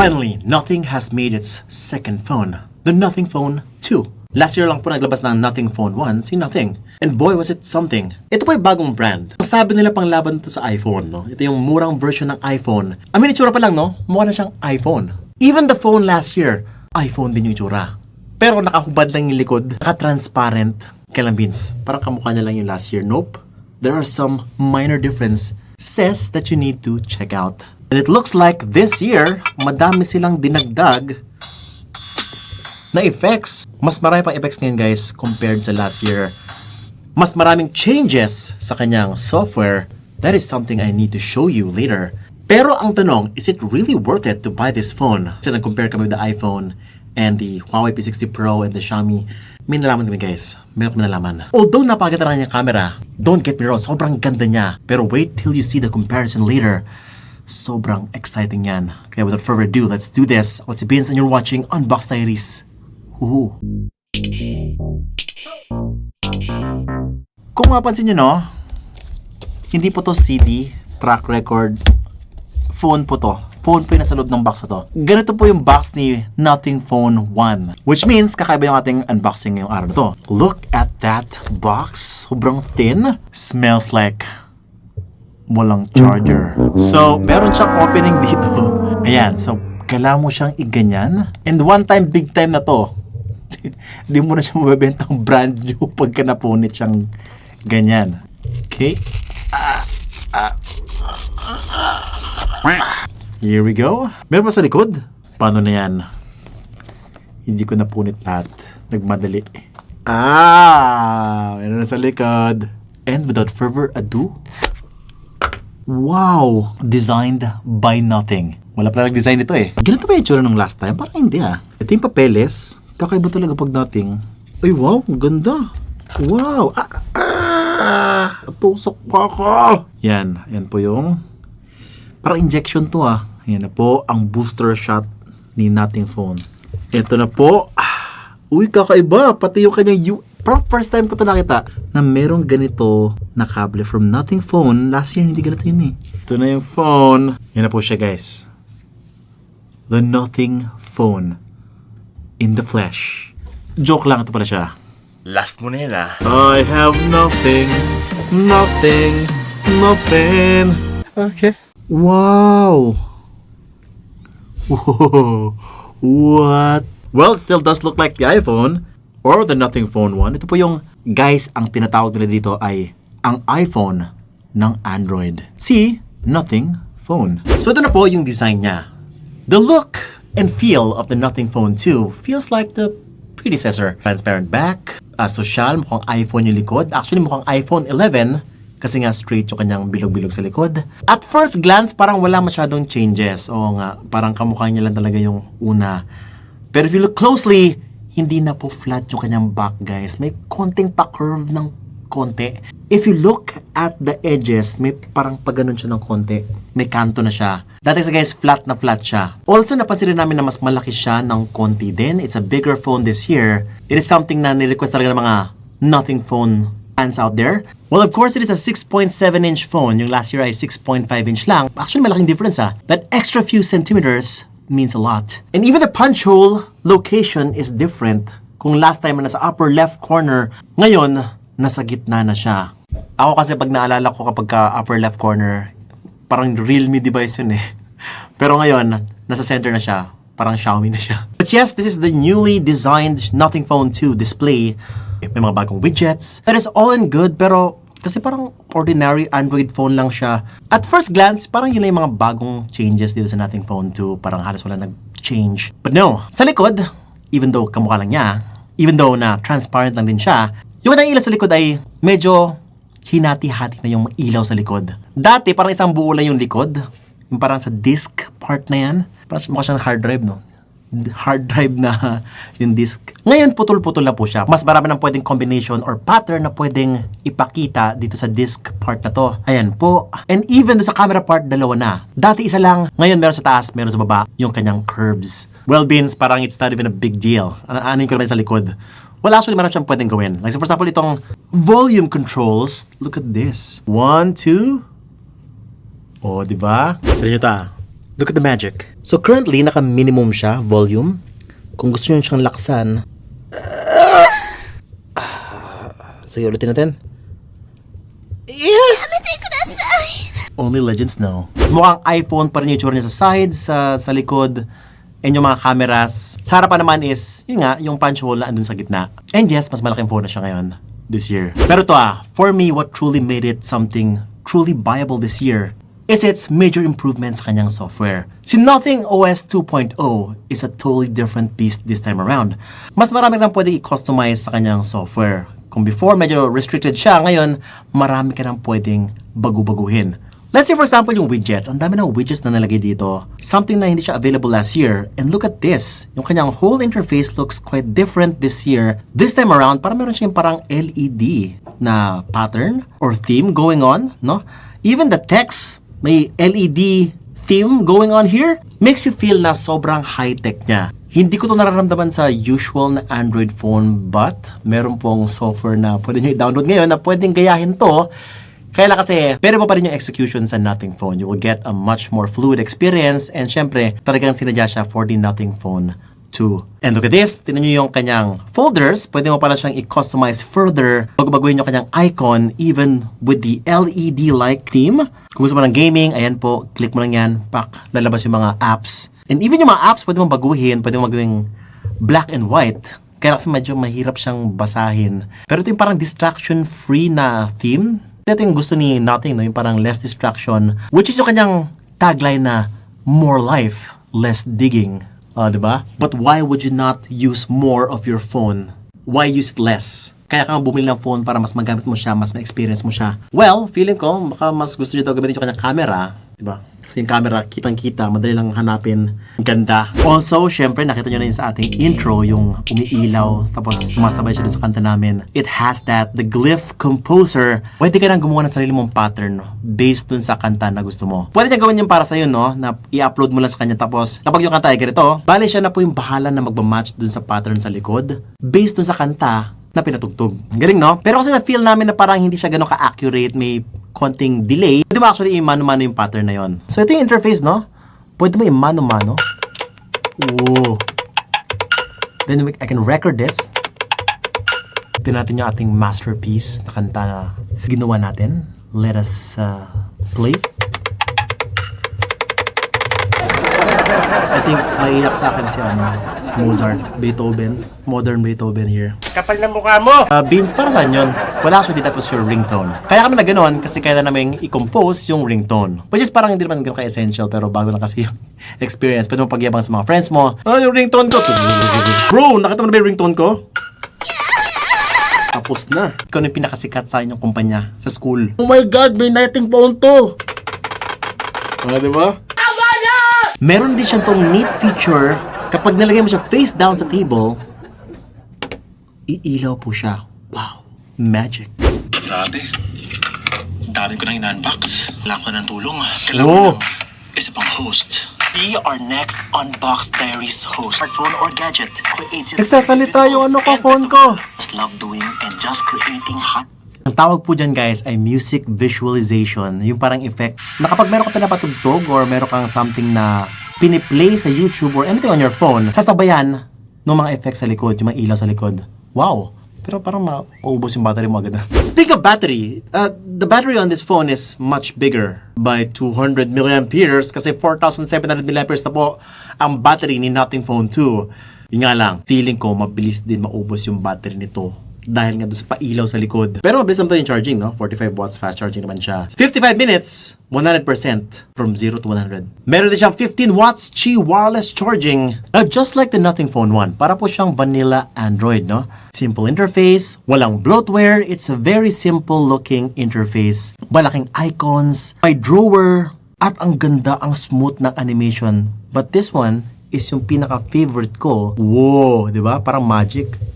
Finally, Nothing has made its second phone, the Nothing Phone 2. Last year lang po naglabas ng Nothing Phone 1, si Nothing. And boy, was it something. Ito po yung bagong brand. Ang sabi nila pang laban to sa iPhone, no? Ito yung murang version ng iPhone. I mean, itsura pa lang, no? Mukha na siyang iPhone. Even the phone last year, iPhone din yung itsura. Pero nakahubad lang yung likod, naka-transparent. Kailan Vince? Parang kamukha niya lang yung last year. Nope. There are some minor differences that you need to check out. And it looks like this year, madami silang dinagdag na effects. Mas marami pang effects ngayon guys compared sa last year. Mas maraming changes sa kanyang software. That is something I need to show you later. Pero ang tanong, is it really worth it to buy this phone? Kasi nag-compare kami with the iPhone and the Huawei P60 Pro and the Xiaomi. May nalaman kami guys. Meron kami nalaman. Although napakaganda na niya camera, don't get me wrong, sobrang ganda niya. Pero wait till you see the comparison later. Sobrang exciting yan. Kaya without further ado, let's do this. What's Vince and you're watching Unbox Diaries. Woohoo! Kung mapansin nyo no, hindi po to CD, track record, phone po to. Phone po yung nasa loob ng box na to. Ganito po yung box ni Nothing Phone 1. Which means, kakaiba yung ating unboxing ngayong araw na to. Look at that box. Sobrang thin. Smells like walang charger. So, meron siyang opening dito. Ayan. So, kailangan mo siyang iganyan. And one time, big time na to. Hindi mo na siya mabibentang brand new pagka napunit siyang ganyan. Okay. Here we go. Meron pa sa likod. Paano na yan? Hindi ko napunit lahat. Nagmadali. Meron na sa likod. And without further ado, wow! Designed by Nothing. Wala pala nag-design ito eh. Ganito ba yung tsura nung last time? Parang hindi ah. Ito yung papeles. Kakaiba talaga pag Nothing. Ay wow, ganda. Wow! Tusok pa ako! Yan. Yan po yung parang injection to ah. Yan na po ang booster shot ni Nothing Phone. Ito na po. Uy, kakaiba. Pati yung kanyang parang first time ko ito nakita na merong ganito na kable from Nothing Phone. Last year hindi ganito yun eh. Ito na yung phone. Yan na po siya guys. The Nothing Phone in the flesh. Joke lang ito pala siya. Last mo na yun ah. I have nothing. Nothing. Nothing. Okay. Wow. Whoa. What? Well, it still does look like the iPhone or the Nothing Phone 1. Ito po yung, guys, ang tinatawag nila dito ay ang iPhone ng Android. See? Nothing Phone. So ito na po yung design niya. The look and feel of the Nothing Phone 2 feels like the predecessor. Transparent back, social, mukhang iPhone yung likod. Actually, mukhang iPhone 11 kasi nga straight yung kanyang bilog-bilog sa likod. At first glance, parang wala masyadong changes. Oo nga, parang kamukha niya lang talaga yung una. Pero if you look closely, hindi na po flat yung kanyang back, guys. May konting pa-curve ng konti. If you look at the edges, may parang pag-ganon siya ng konti. May kanto na siya. Dati sa guys, flat na flat siya. Also, napansin rin namin na mas malaki siya ng konti din. It's a bigger phone this year. It is something na nirequest talaga ng mga Nothing Phone fans out there. Well, of course, it is a 6.7-inch phone. Yung last year ay 6.5-inch lang. Actually, malaking difference ah. That extra few centimeters means a lot. And even the punch hole location is different. Kung last time na nasa upper left corner, ngayon, nasa gitna na siya. Ako kasi pag naalala ko kapag ka upper left corner, parang Realme device yun eh. Pero ngayon, nasa center na siya. Parang Xiaomi na siya. But yes, this is the newly designed Nothing Phone 2 display. May mga bagong widgets. That is all in good, pero kasi parang ordinary Android phone lang siya. At first glance, parang yun lang yung mga bagong changes dito sa Nothing Phone 2. Parang halos wala nag-change. But no, sa likod, even though kamukha lang niya, even though na transparent lang din siya, yung kanyang ilaw sa likod ay medyo hinati-hati na yung ilaw sa likod. Dati, parang isang buo lang yung likod. Yung parang sa disk part na yan. Parang mukha siyang hard drive, no? Hard drive na yung disk. Ngayon, putol-putol na po siya. Mas marami ng pwedeng combination or pattern na pwedeng ipakita dito sa disk part na to. Ayan po. And even sa camera part, dalawa na. Dati isa lang. Ngayon, meron sa taas, meron sa baba, yung kanyang curves. Well, Beans, parang it's not even a big deal. Anin ko naman sa likod. Well, actually, marami siyang pwedeng gawin. Like, so for example, itong volume controls. Look at this. 1, 2. O, diba? Tignan nyo ta. Look at the magic. So currently, naka-minimum siya, volume. Kung gusto nyo siyang laksan, sige, ulitin natin. Only legends know. Mukhang iPhone pa rin yung itsura niya sa sides, sa likod, and yung mga cameras. Sa harapan naman is, yun nga, yung punch hole na andun sa gitna. And yes, mas malaking phone na siya ngayon, this year. Pero to for me, what truly made it something truly viable this year is its major improvements sa kanyang software. Si Nothing OS 2.0 is a totally different beast this time around. Mas marami kang pwede i-customize sa kanyang software. Kung before medyo restricted siya, ngayon marami ka nang pwedeng bagu-baguhin. Let's say for example yung widgets. Ang dami ng widgets na nalagay dito. Something na hindi siya available last year. And look at this. Yung kanyang whole interface looks quite different this year. This time around, parang meron siyang parang LED na pattern or theme going on, no? Even the text, may LED theme going on here. Makes you feel na sobrang high-tech niya. Hindi ko to nararamdaman sa usual na Android phone, but meron pong software na pwede nyo i-download ngayon na pwedeng gayahin to. Kaya lang kasi, pero pa rin yung execution sa Nothing Phone. You will get a much more fluid experience and syempre, talagang sinadya siya for the Nothing Phone 2. And look at this, tinan nyo yung kanyang folders. Pwede mo pala siyang i-customize further. Bago-baguhin yung kanyang icon, even with the LED-like theme. Kung gusto mo ng gaming, ayan po, click mo lang yan, pak, lalabas yung mga apps. And even yung mga apps, pwede mo baguhin, pwede mo magawing black and white. Kaya kasi medyo mahirap siyang basahin. Pero ito yung parang distraction-free na theme. Ito yung gusto ni Nothing, no? Yung parang less distraction, which is yung kanyang tagline na more life, less digging. Diba? But why would you not use more of your phone? Why use it less? Kaya kang bumili ng phone para mas magamit mo siya, mas ma-experience mo siya. Well, feeling ko, baka mas gusto nyo daw gamitin yung kanyang camera. Diba? Kasi yung camera, kitang-kita, madali lang hanapin. Ganda. Also, syempre, nakita nyo na yun sa ating intro, yung umiilaw, tapos sumasabay siya dun sa kanta namin. It has that, the Glyph Composer. Pwede ka nang gumawa ng sarili mong pattern based dun sa kanta na gusto mo. Pwede niya gawin yung para sa'yo, no? Na i-upload mo lang sa kanya, tapos kapag yung kanta ay ganito, bali siya na po yung bahala na magmamatch dun sa pattern sa likod. Based dun sa kanta na pinatugtog. Galing, no? Pero kasi na-feel namin na parang hindi siya gano'n ka-accurate, may konting delay. Pwede mo actually i-mano-mano yung pattern na yon. So, ito yung interface, no? Pwede mo i-mano-mano. Ooh. Then, I can record this. Tignan natin yung ating masterpiece na kanta na ginawa natin. Let us play. I think maiyak sa akin si Mozart, Beethoven, modern Beethoven here. Kapal ng mukha mo! Beans, para saan yun? Well, actually, that was your ringtone. Kaya kami na ganoon kasi kaya namin i-compose yung ringtone. Which is parang hindi naman ganoon ka-essential pero bago lang kasi yung experience. Pwede mo pagyabang sa mga friends mo. Yung ringtone ko. Bro, nakita mo na ba yung ringtone ko? Tapos na. Ikaw na yung pinakasikat sa inyong kumpanya sa school. Oh my God, may Nothing Phone to! Diba? Meron din siyang tong neat feature, kapag nalagay mo siya face down sa table, iilaw po siya. Wow. Magic. Grabe. Dami ko nang in-unbox. Wala ko ng tulong. Oh. Kailangan ko ng isa pang host. Be our next Unbox Diaries host. Smartphone or gadget. Creative. Nagsasalita yung phone ko. Just love doing and just creating hot. Ang tawag po dyan guys ay music visualization. Yung parang effect na kapag meron ka pinapatugtog or meron kang something na piniplay sa YouTube or anything on your phone, sasabayan ng mga effects sa likod, yung mga ilaw sa likod. Wow! Pero parang maubos yung battery mo agad. Speak of battery, the battery on this phone is much bigger by 200 milliamperes kasi 4,700 milliamperes na po ang battery ni Nothing Phone 2. Yung nga lang, feeling ko mabilis din maubos yung battery nito dahil nga doon sa pailaw sa likod. Pero mabilis naman yung charging, no? 45 watts fast charging naman siya. 55 minutes, 100% from 0 to 100. Meron din siyang 15 watts Qi wireless charging. Now, just like the Nothing Phone 1, para po siyang vanilla Android, no? Simple interface, walang bloatware, it's a very simple looking interface. Malaking icons, may drawer, at ang ganda, ang smooth ng animation. But this one is yung pinaka-favorite ko. Wow, di ba? Parang magic.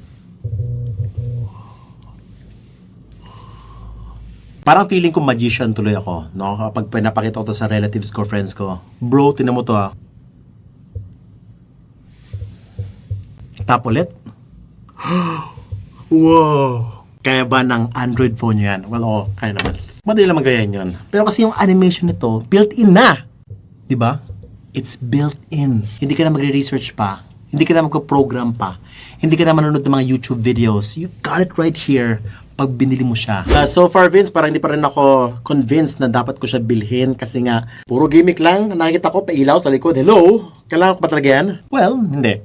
Parang feeling ko magician tuloy ako, no? Kapag pinapakita ko to sa relatives ko, friends ko. Bro, tinan mo to ah. Tap ulit. Wow! Kaya ba ng Android phone yan? Well, oo, kaya naman. Madali lang magayahin yun. Pero kasi yung animation nito, built-in na. Diba? It's built in. Hindi ka na magre-research pa. Hindi ka na magpo-program pa. Hindi ka na manonood ng mga YouTube videos. You got it right here pag binili mo siya. So far, Vince, parang hindi pa rin ako convinced na dapat ko siya bilhin kasi nga, puro gimmick lang. Nakikita ko, pailaw sa likod. Hello? Kailangan ko pa talaga yan? Well, hindi.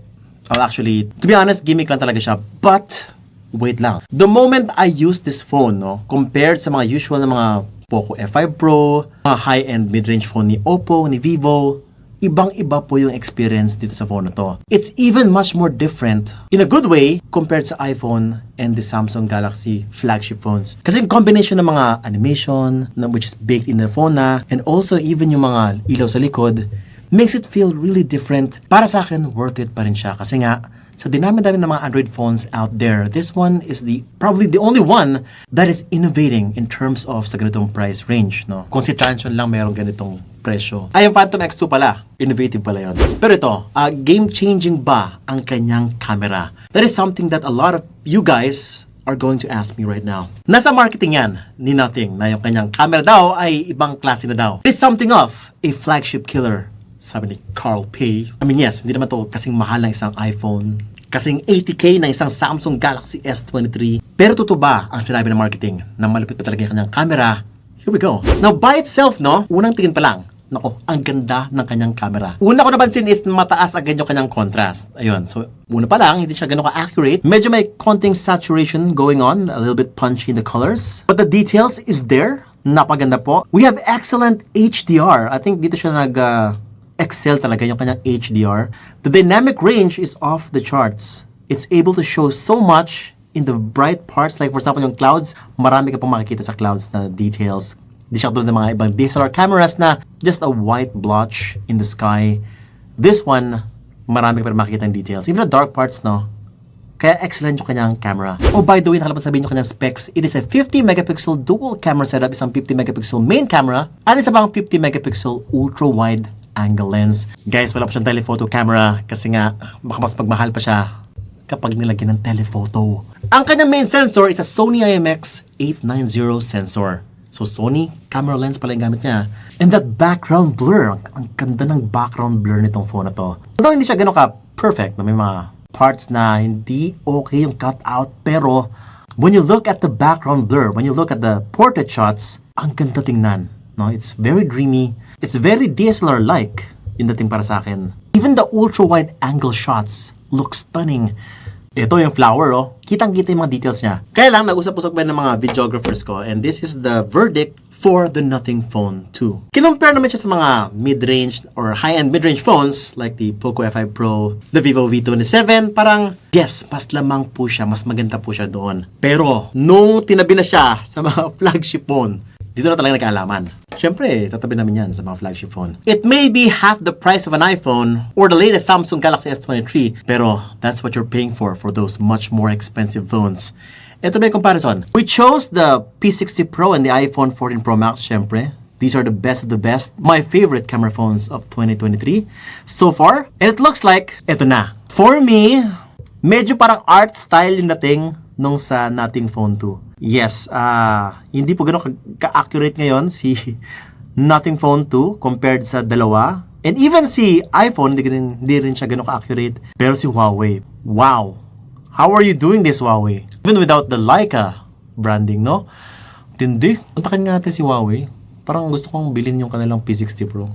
Well, actually, to be honest, gimmick lang talaga siya. But, wait lang. The moment I use this phone, no, compared sa mga usual na mga Poco F5 Pro, mga high-end mid-range phone ni Oppo, ni Vivo, ibang-iba po yung experience dito sa phone na to. It's even much more different in a good way compared sa iPhone and the Samsung Galaxy flagship phones. Kasi yung combination ng mga animation which is baked in the phone na, and also even yung mga ilaw sa likod makes it feel really different. Para sa akin, worth it pa rin siya. Kasi nga, sa dinami-dami ng mga Android phones out there, this one is probably the only one that is innovating in terms of sa ganitong price range, no? Kung si Transsion lang mayroong ganitong presyo. Ay, yung Phantom X2 pala. Innovative pala yun. Pero ito, game-changing ba ang kanyang camera? That is something that a lot of you guys are going to ask me right now. Nasa marketing yan ni Nothing na yung kanyang camera daw ay ibang klase na daw. It is something of a flagship killer, sabi ni Carl Pei. I mean, yes, hindi naman to kasing mahal ng isang iPhone, kasing 80K na isang Samsung Galaxy S23. Pero totoo ba ang sinabi ng marketing na malupit pa talaga yung kanyang camera? Here we go. Now, by itself, no, unang tingin pa lang, nako, ang ganda ng kanyang camera. Una ko napansin is mataas agad yung kanyang contrast. Ayun, so una pa lang, hindi siya ganun ka-accurate. Medyo may konting saturation going on, a little bit punchy in the colors. But the details is there. Napaganda po. We have excellent HDR. I think dito siya excel talaga yung kanyang HDR. The dynamic range is off the charts. It's able to show so much in the bright parts. Like for example, yung clouds, marami ka pong makikita sa clouds na details. Di siya doon ng mga ibang DSLR cameras na just a white blotch in the sky. This one, marami ka pa rin makikita ng details. Even the dark parts, no? Kaya excellent yung kanyang camera. Oh, by the way, nakalaban sabihin yung kanyang specs. It is a 50 megapixel dual camera setup, isang 50 megapixel main camera, at isa pang 50 megapixel ultra-wide angle lens. Guys, wala pa siyang telephoto camera kasi nga, baka mas magmahal pa siya kapag nilagyan ng telephoto. Ang kanyang main sensor is a Sony IMX890 sensor. So, Sony camera lens pala yung gamit niya. And that background blur, ang ganda ng background blur nitong phone na to. Although hindi siya gano'n ka-perfect, na may mga parts na hindi okay yung cutout, pero when you look at the background blur, when you look at the portrait shots, ang ganda tingnan. No? It's very dreamy. It's very DSLR-like yung dating para sa akin. Even the ultra-wide angle shots look stunning. Ito yung flower, oh. Kitang-kita yung mga details niya. Kaya lang, nag-usap-usap ba ng mga videographers ko, and this is the verdict for the Nothing Phone 2. Kinumpare naman siya sa mga mid-range or high-end mid-range phones like the Poco F5 Pro, the Vivo V27. Parang, yes, mas lamang po siya, mas maganda po siya doon. Pero, nung tinabi na siya sa mga flagship phone, dito na talaga nagkaalaman. Siyempre, tatabi namin yan sa mga flagship phone. It may be half the price of an iPhone or the latest Samsung Galaxy S23, pero that's what you're paying for those much more expensive phones. Ito may comparison. We chose the P60 Pro and the iPhone 14 Pro Max, siyempre. These are the best of the best. My favorite camera phones of 2023 so far. And it looks like, ito na. For me, medyo parang art style yung dating nung sa Nothing Phone 2. Yes, hindi po gano'n ka-accurate ngayon si Nothing Phone 2 compared sa dalawa. And even si iPhone, hindi rin siya gano'n ka-accurate. Pero si Huawei, wow! How are you doing this, Huawei? Even without the Leica branding, no? Tindi. Kontakin nga natin si Huawei. Parang gusto kong bilhin yung kanilang P60 Pro.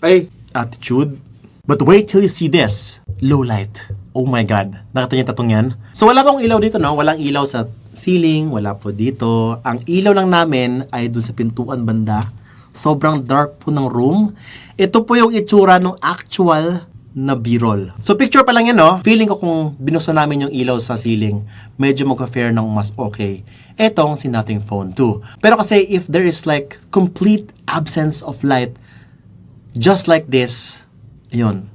Ay, attitude. But wait till you see this. Low light. Oh my God. Nakita niyo tatong yan? So wala pong ilaw dito, no? Walang ilaw sa ceiling, wala po dito. Ang ilaw lang namin ay dun sa pintuan banda. Sobrang dark po ng room. Ito po yung itsura ng actual na B-roll. So picture pa lang yan, no? Feeling ko kung binuksan namin yung ilaw sa ceiling, medyo magka-fare ng mas okay. Etong si Nothing Phone 2. Pero kasi if there is like complete absence of light, just like this, ayun,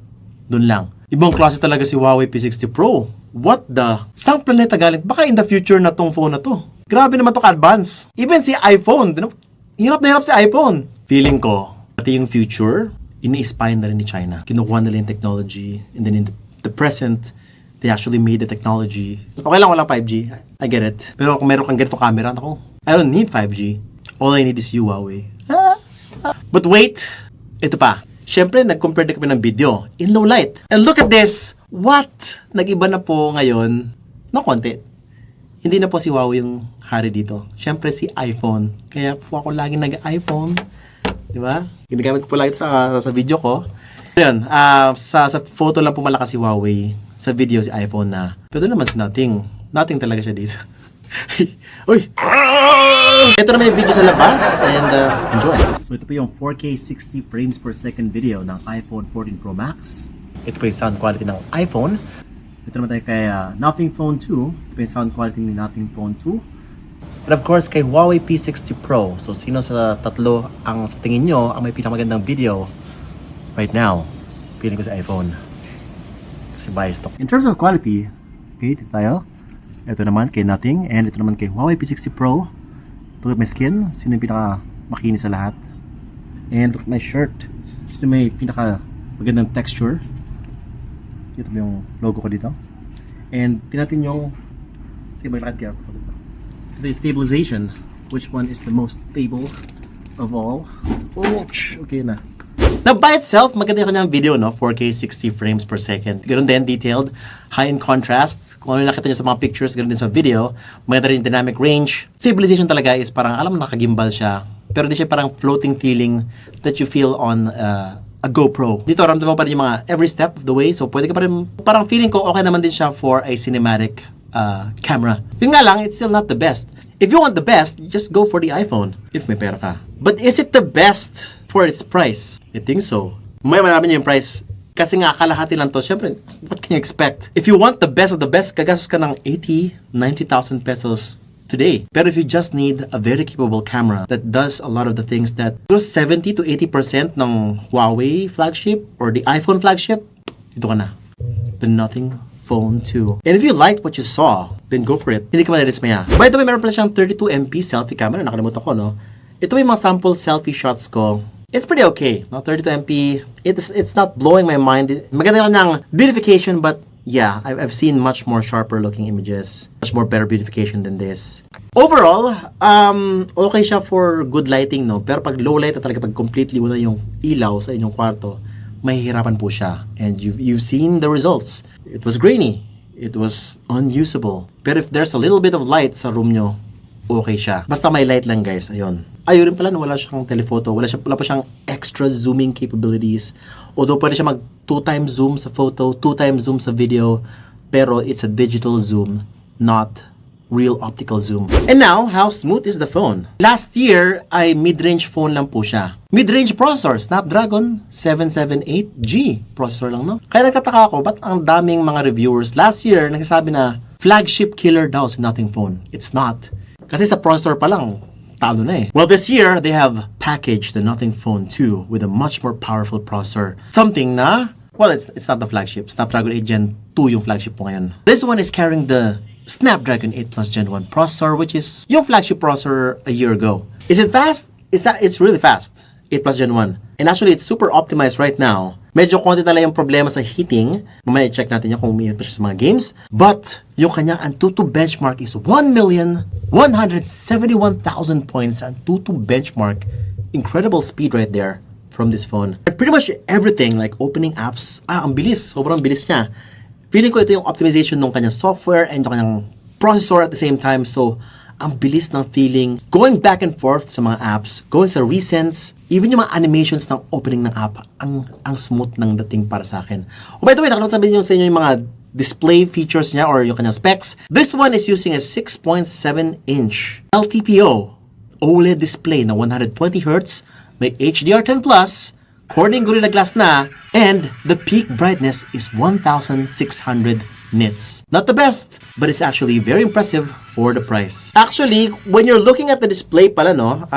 dun lang. Ibang klase talaga si Huawei P60 Pro. What the? Sang planeta galing? Baka in the future na tong phone na to. Grabe naman to ka-advance. Even si iPhone. Hirap na hirap si iPhone. Feeling ko, pati yung future, ini-spy na rin ni China. Kinukuha nila yung technology. And then in the present, they actually made the technology. Okay lang, walang 5G. I get it. Pero kung meron kang ganito camera, ako, I don't need 5G. All I need is you, Huawei. But wait, ito pa. syempre, nag-compare din kami ng video in low light. And look at this! What? Nag-iba na po ngayon ng konti. Hindi na po si Huawei yung hari dito. Syempre, si iPhone. Kaya po ako laging nag-iPhone. Di ba? Ginagamit ko po lagi sa video ko. Ayun, sa photo lang po malakas si Huawei. Sa video si iPhone na. Pero naman si Nothing. Nothing talaga siya dito. Uy! Ito naman yung video sa labas and enjoy. So ito po yung 4K 60 frames per second video ng iPhone 14 Pro Max. Ito po yung sound quality ng iPhone. Ito naman tayo kay Nothing Phone 2. Ito po yung sound quality ng Nothing Phone 2. And of course kay Huawei P60 Pro. So sino sa tatlo ang sa tingin nyo ang may pinakamagandang video right now? Feeling ko sa iPhone. Kasi biased to. In terms of quality, okay, dito tayo. Ito naman kay Nothing and ito naman kay Huawei P60 Pro. Look at my skin. Sino yung pinaka makinis sa lahat? And look at my shirt. Sino may pinaka magandang texture? Ito yung logo ko dito. And tinatin yung sige, maglakad kaya ako dito. Ito yung stabilization. Which one is the most stable of all? Oh, okay na. Now, by itself, maganda yung kanyang video, no? 4K 60 frames per second. Ganun din, detailed, high in contrast. Kung ano nakita nyo sa mga pictures, ganun din sa video. Maganda rin yung dynamic range. Stabilization talaga is parang, alam mo, nakagimbal siya. Pero di siya parang floating feeling that you feel on a GoPro. Dito, ramdam mo pa rin yung mga every step of the way. So, pwede ka pa rin, parang feeling ko, okay naman din siya for a cinematic camera. Yun nga lang, it's still not the best. If you want the best, just go for the iPhone. If may pera ka. But is it the best for its price? I think so. May malaman niyo yung price. Kasi nga, kalahati lang to. Siyempre, what can you expect? If you want the best of the best, gagastos ka ng 80,000, 90,000 pesos today. Pero if you just need a very capable camera that does a lot of the things that 70 to 80% ng Huawei flagship or the iPhone flagship, dito ka na. The Nothing Phone 2. And if you liked what you saw, then go for it. Hindi ka malilismaya. By the way, meron pala siyang 32MP selfie camera. Nakalimutan ko, no? Ito yung mga sample selfie shots ko. It's pretty okay. No? 32MP. It's not blowing my mind. Maganda yung kanyang beautification, but yeah, I've seen much more sharper looking images. Much more better beautification than this. Overall, okay siya for good lighting, no? Pero pag low light at talaga pag completely wala yung ilaw sa inyong kwarto, mahihirapan po siya. And you've seen the results. It was grainy. It was unusable. Pero if there's a little bit of light sa room nyo, okay siya. Basta may light lang, guys. Ayun. Ayun rin pala, no, wala siyang telephoto. Wala pa siyang extra zooming capabilities. Although pwede siya mag 2x zoom sa photo, 2x zoom sa video. Pero it's a digital zoom, not real optical zoom. And now, how smooth is the phone? Last year, ay mid-range phone lang po siya. Mid-range processor, Snapdragon 778G processor lang, no? Kaya nagtataka ako, ba't ang daming mga reviewers last year nagsasabi na flagship killer daw si Nothing Phone? It's not. Kasi sa processor pa lang, talo na eh. Well, this year, they have packaged the Nothing Phone 2 with a much more powerful processor. Something na, well, it's not the flagship. Snapdragon 8 Gen 2 yung flagship po ngayon. This one is carrying the Snapdragon 8 Plus Gen 1 processor, which is yung flagship processor a year ago. Is it fast? It's really fast. 8 Plus Gen 1. And actually, it's super optimized right now. Medyo konti talaga yung problema sa heating. Mamaya check natin yung kung umiinit pa siya sa mga games. But, yung kanyang Antutu benchmark is 1,171,000 points. Antutu benchmark. Incredible speed right there from this phone. And pretty much everything, like opening apps, ang bilis. Sobrang bilis niya. Feeling ko ito yung optimization ng kanyang software and yung kanyang processor at the same time. So, ang bilis ng feeling. Going back and forth sa mga apps, going sa recents, even yung mga animations ng opening ng app, ang smooth ng dating para sa akin. Oh, by the way, nakalimutan sabihin nyo sa inyo yung mga display features niya or yung kanyang specs. This one is using a 6.7-inch LTPO OLED display na 120Hz, may HDR10+, Corning Gorilla Glass na, and the peak brightness is 1,600 nits. Not the best, but it's actually very impressive for the price. Actually, when you're looking at the display pala, no,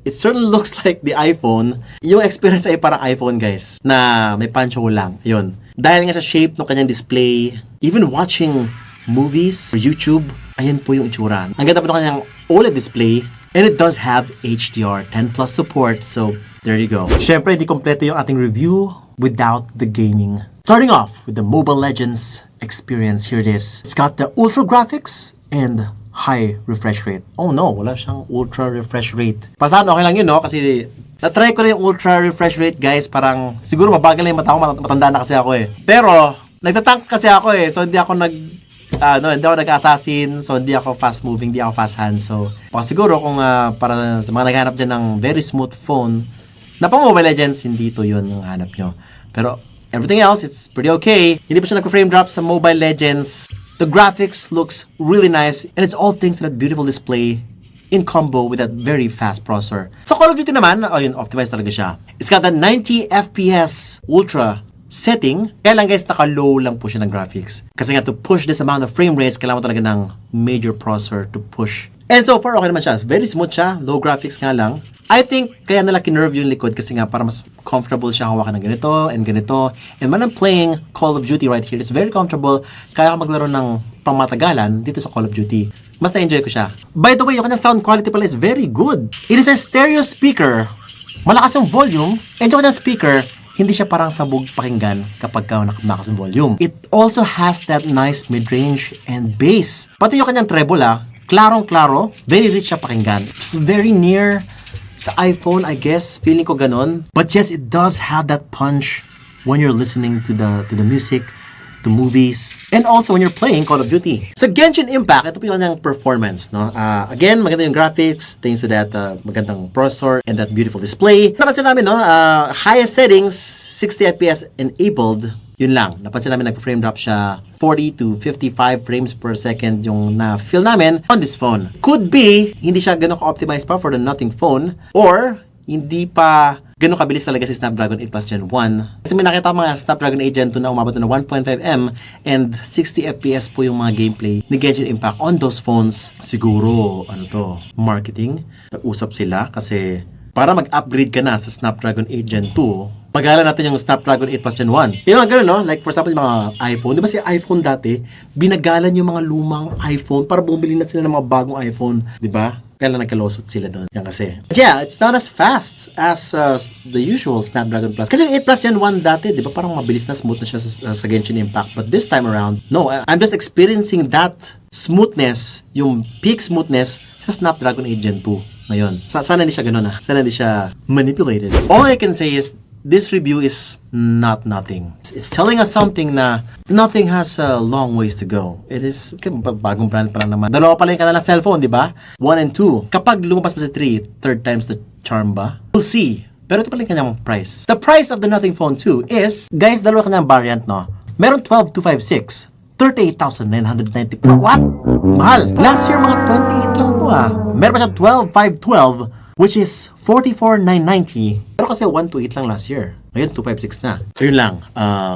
it certainly looks like the iPhone. Yung experience ay parang iPhone, guys, na may punch hole lang. Yun. Dahil nga sa shape ng kanyang display, even watching movies or YouTube, ayan po yung itsura. Ang ganda po ng kanyang OLED display, and it does have HDR10+ support, so there you go. Syempre, hindi kompleto yung ating review without the gaming. Starting off with the Mobile Legends experience, here it is. It's got the ultra graphics and high refresh rate. Oh no, wala siyang ultra refresh rate. Pasahan, okay lang yun, no? Kasi Na-try ko na yung ultra refresh rate, guys. Parang, siguro mabagal na yung mata ko. Matanda na kasi ako eh. Pero, nagtatank kasi ako eh. So, hindi ako hindi ako nag-assassin. So, hindi ako fast moving, hindi ako fast hand. So, baka siguro kung para sa mga naghanap dyan ng very smooth phone, na pang Mobile Legends, hindi to yun yung hanap nyo. Pero, everything else, it's pretty okay. Hindi pa siya nag-frame drop sa Mobile Legends. The graphics looks really nice. And it's all thanks to that beautiful display in combo with that very fast processor. Sa Call of Duty naman, yun, optimized talaga siya. It's got that 90 FPS Ultra setting. Kaya lang guys, naka-low lang po siya ng graphics. Kasi nga to push this amount of frame rates, kailangan mo talaga ng major processor to push. And so far, okay naman siya. Very smooth siya. Low graphics nga lang. I think, kaya nila kinerve yung likod kasi nga para mas comfortable siya hawakan ng ganito and ganito. And when I'm playing Call of Duty right here, it's very comfortable. Kaya ako maglaro ng pangmatagalan dito sa Call of Duty. Mas na-enjoy ko siya. By the way, yung kanyang sound quality pala is very good. It is a stereo speaker. Malakas yung volume. And yung kanyang speaker, hindi siya parang sabog pakinggan kapag nakamakas yung volume. It also has that nice mid-range and bass. Pati yung kanyang treble klarong-klaro, very rich siya pakinggan. It's very near sa iPhone, I guess. Feeling ko ganun. But yes, it does have that punch when you're listening to the music, to movies, and also when you're playing Call of Duty. Sa Genshin Impact, ito po yung kanyang performance, no? Again, maganda yung graphics, thanks to that magandang processor and that beautiful display. Napansin namin, no? Highest settings, 60 FPS enabled. Yun lang. Napansin namin nag-frame drop siya 40 to 55 frames per second yung na-feel namin on this phone. Could be, hindi siya ganun ka-optimized pa for the Nothing phone, or hindi pa ganun kabilis talaga si Snapdragon 8 Plus Gen 1. Kasi may nakita mga Snapdragon 8 Gen 2 na umabot na 1.5M and 60 FPS po yung mga gameplay ni Genshin Impact on those phones. Siguro, marketing. Nag-usap sila kasi para mag-upgrade ka na sa Snapdragon 8 Gen 2, pag-aala natin yung Snapdragon 8 Plus Gen 1. Yung mga ganun, no? Like for example, yung mga iPhone. Di ba si iPhone dati, binagalan yung mga lumang iPhone para bumili na sila ng mga bagong iPhone. Di ba? Kaya lang nagkalosot sila doon. Yan kasi. But yeah, it's not as fast as the usual Snapdragon Plus. Kasi yung 8 Plus Gen 1 dati, di ba parang mabilis na smooth na siya sa Genshin Impact. But this time around, no. I'm just experiencing that smoothness, yung peak smoothness sa Snapdragon 8 Gen 2 ngayon. Sana hindi siya ganun Sana hindi siya manipulated. All I can say is, this review is not Nothing. It's telling us something na Nothing has a long ways to go. It is, bagong brand pa lang naman. Dalawa pa lang yung kanilang cellphone, di ba? 1 and 2. Kapag lumabas pa sa 3, third time's the charm ba? We'll see. Pero ito pala yung kanyang price. The price of the Nothing Phone 2 is, guys, dalawa kanyang variant, no? Meron 12256. 38,990. What? Mahal. Last year, mga 28 lang to Meron pa siya 12512. Which is 44,990. Pero kasi 128 lang last year. Ngayon, 256 na. Ayun lang.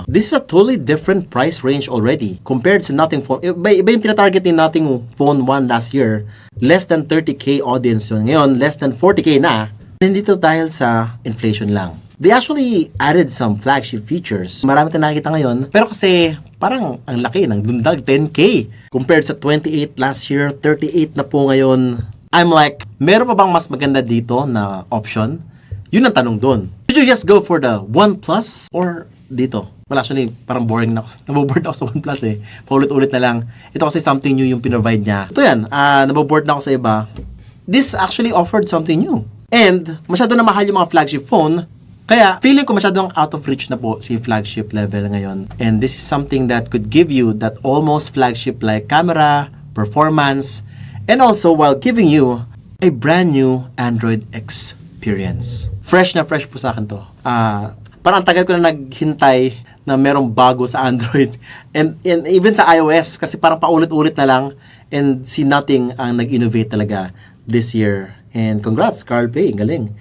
This is a totally different price range already compared to Nothing Phone. Iba yung tinatarget ni Nothing Phone 1 last year. Less than 30K audience yun. Ngayon, less than 40K na. Hindi to dahil sa inflation lang. They actually added some flagship features. Marami tayong nakikita ngayon. Pero kasi parang ang laki ng dundag 10K. Compared sa 28 last year, 38 na po ngayon. I'm like, meron pa bang mas maganda dito na option? Yun ang tanong doon. Should you just go for the OnePlus or dito? Well, actually, parang boring na ako. Naboboard na ako sa OnePlus Paulit-ulit na lang. Ito kasi something new yung pinrovide niya. Ito yan, naboboard na ako sa iba. This actually offered something new. And, masyado na mahal yung mga flagship phone. Kaya, feeling ko masyadong out of reach na po si flagship level ngayon. And this is something that could give you that almost flagship-like camera, performance, and also while giving you a brand new Android experience. Fresh na fresh po sa akin to. Parang tagal ko na naghintay na merong bago sa Android. And even sa iOS, kasi parang paulit-ulit na lang. And si Nothing ang nag-innovate talaga this year. And congrats, Carl Pei. Galing.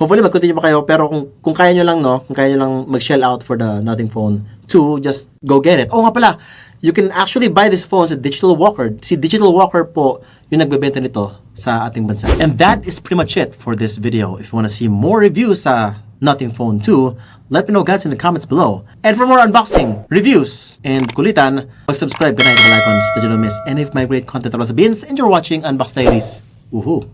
Hopefully, mag-continue pa kayo. Pero kung kaya nyo lang, kung kaya nyo lang mag-shell out for the Nothing Phone 2, just go get it. Oh nga pala, you can actually buy this phone sa Digital Walker. Si Digital Walker po yung nagbebenta nito sa ating bansa. And that is pretty much it for this video. If you want to see more reviews sa Nothing Phone 2, let me know guys in the comments below. And for more unboxing, reviews, and kulitan, mag-subscribe ka na yung bell icon so that you don't miss any of my great content around sa bins. And you're watching Unbox Diaries. Woohoo!